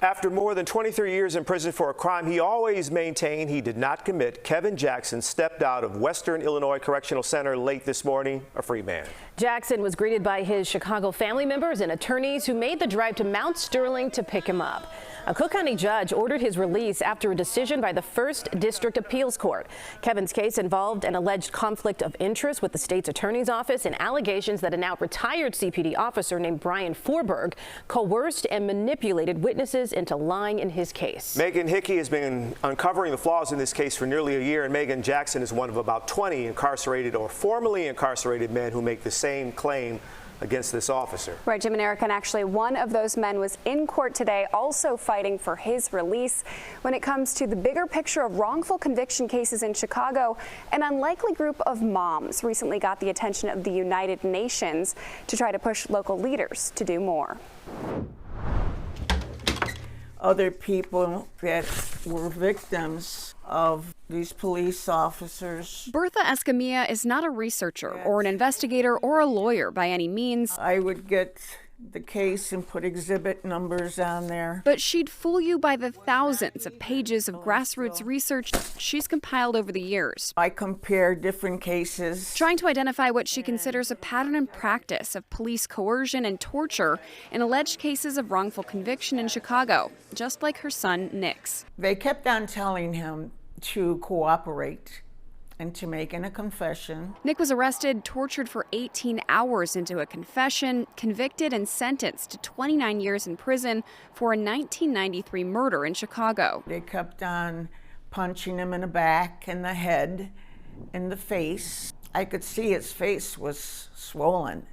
After more than 23 years in prison for a crime he always maintained he did not commit, Kevin Jackson stepped out of Western Illinois Correctional Center late this morning, a free man. Jackson was greeted by his Chicago family members and attorneys who made the drive to Mount Sterling to pick him up. A Cook County judge ordered his release after a decision by the 1st District Appeals Court. Kevin's case involved an alleged conflict of interest with the state's attorney's office and allegations that a now retired CPD officer named Brian Forberg coerced and manipulated witnesses into lying in his case. Megan Hickey has been uncovering the flaws in this case for nearly a year, and Megan Jackson is one of about 20 incarcerated or formerly incarcerated men who make the same claim against this officer. Right, Jim and Eric, and actually one of those men was in court today also fighting for his release. When it comes to the bigger picture of wrongful conviction cases in Chicago, an unlikely group of moms recently got the attention of the United Nations to try to push local leaders to do more. Other people that were victims of these police officers. Bertha Escamilla is not a researcher or an investigator or a lawyer by any means. I would get the case and put exhibit numbers on there. But she'd fool you by the thousands of pages of grassroots research she's compiled over the years. I compare different cases, trying to identify what she considers a pattern and practice of police coercion and torture in alleged cases of wrongful conviction in Chicago, just like her son, Nick's. They kept on telling him to cooperate and to make a confession. Nick was arrested, tortured for 18 hours into a confession, convicted and sentenced to 29 years in prison for a 1993 murder in Chicago. They kept on punching him in the back, in the head, in the face. I could see his face was swollen.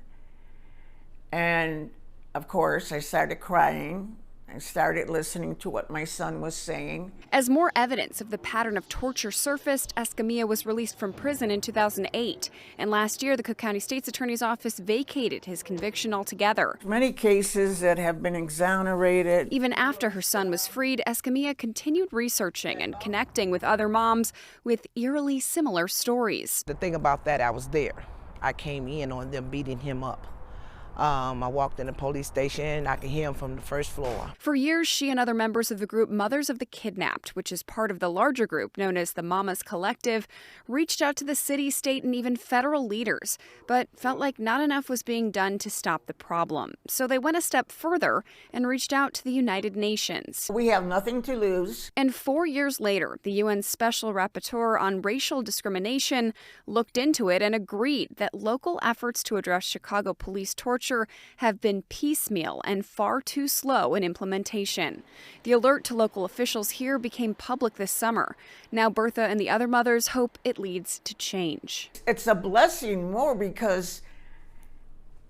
And of course, I started crying. I started listening to what my son was saying. As more evidence of the pattern of torture surfaced, Escamilla was released from prison in 2008. And last year, the Cook County State's Attorney's Office vacated his conviction altogether. Many cases that have been exonerated. Even after her son was freed, Escamilla continued researching and connecting with other moms with eerily similar stories. The thing about that, I was there. I came in on them beating him up. I walked in the police station. I could hear him from the first floor. For years, she and other members of the group Mothers of the Kidnapped, which is part of the larger group known as the Mamas Collective, reached out to the city, state, and even federal leaders, but felt like not enough was being done to stop the problem. So they went a step further and reached out to the United Nations. We have nothing to lose. And 4 years later, the UN Special Rapporteur on Racial Discrimination looked into it and agreed that local efforts to address Chicago police torture have been piecemeal and far too slow in implementation. The alert to local officials here became public this summer. Now Bertha and the other mothers hope it leads to change. It's a blessing more because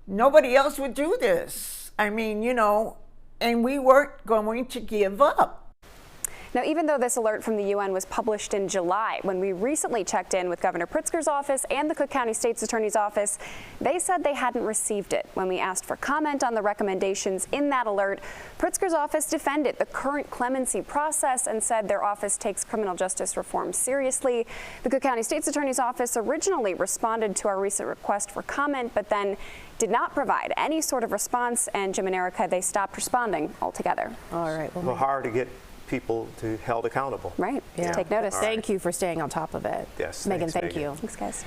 nobody else would do this. I mean, you know, and we weren't going to give up. Now, even though this alert from the UN was published in July, when we recently checked in with Governor Pritzker's office and the Cook County State's Attorney's Office, they said they hadn't received it. When we asked for comment on the recommendations in that alert, Pritzker's office defended the current clemency process and said their office takes criminal justice reform seriously. The Cook County State's Attorney's Office originally responded to our recent request for comment, but then did not provide any sort of response, and Jim and Erica, they stopped responding altogether. All right. Well, hard to get people to held accountable. Right. Yeah. Take notice. Thank you for staying on top of it. Yes. Megan, thanks, thank you. Thanks, guys.